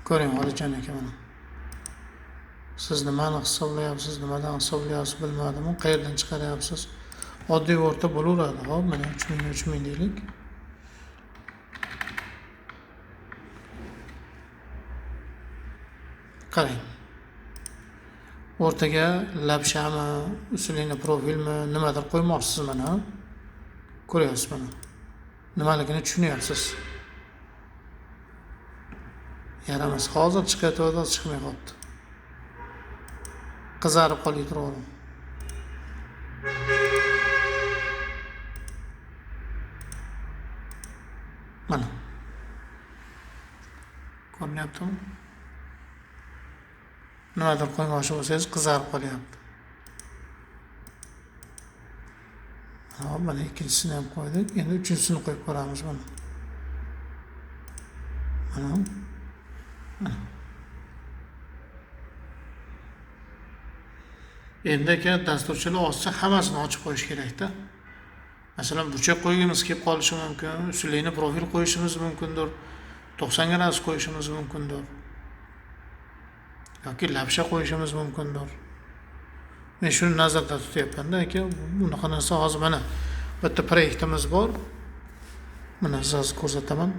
Ko'ring, Xolijon aka mana. Siz nimani hisoblayapsiz, nimadan hisoblayapsiz bilmadim. Qayerdan chiqaryapsiz? Oddiy o'rta bo'laveradi. Hop, mana 3000 deylik. Qarang. O'rtaga labshami, usulini profilmi, nimadir qo'ymoqsiz mana. Ko'ryapsiz mana. Nimaligini tushunyapsiz. Yaramas. Hozir chiqayotdi, chiqmay qoldi. Qizarib qolib turadi. Mana. Ko'ryaptimi? Nimadir qo'ymoqchi bo'lsangiz qizarib qolyapti. Hop, mana ikkinchisini ham qo'ydik. Endi uchinchisini qo'yib ko'ramiz mana. Mana. Endi aka dasturchilar ochsa hammasini ochib qo'yish kerak-da. Masalan, burchak qo'ygimiz kelib qolishi mumkin, usulini profil qo'yishimiz mumkindir, 90 gradus qo'yishimiz mumkindir. Yoki labsha qo'yishimiz mumkindir. Men shuni nazarda tutyapman-da aka, bunaqa narsa hozir mana bitta proyektimiz bor. Mana sizga ko'rsataman.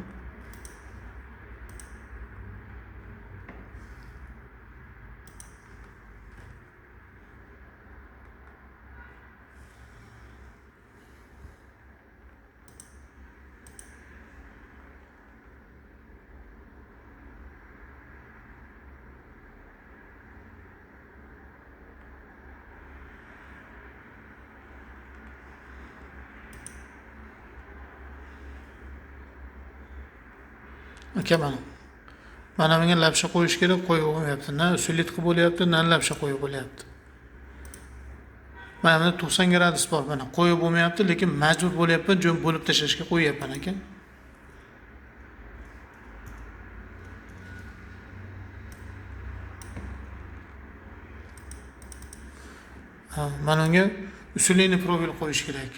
Aka mana menga labsha qo'yish kerak, qo'yib bo'lmayapti. Na usullit qilib bo'lyapti, na labsha qo'yib bo'lyapti. Mana bunda 90 gradus bor, mana qo'yib bo'lmayapti, lekin majbur bo'lyapman, jo'n bo'lib tashlashga qo'yyapman aka. Mana unga usulini profil qo'yish kerak.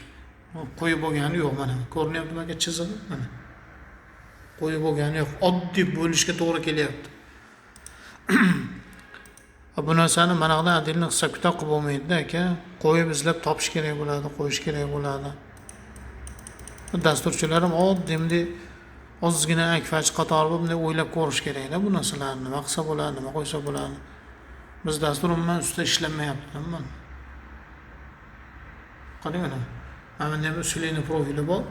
Qo'yib bo'lgani yo'q mana. Ko'rinyaptimi aka chizig'i? Mana. Qo'yib bo'lgani yo'q, oddiy bo'lishga to'g'ri kelyapti. Bu narsani manaqada adilni hisob-kitob qilib bo'lmaydi aka. Qo'yib izlab topish kerak bo'ladi, qo'yish kerak bo'ladi. Dasturchilarim oddimda ozgina akfach qatori bunday o'ylab ko'rish kerak-da bu narsalarni. Nima qilsa bo'ladi, nima qo'ysa bo'ladi. Biz dastur umuman ustida ishlanmayapti. Qarang mana. Mana bunday usulini profili bor.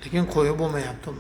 Lekin qo'yib bo'lmayapti.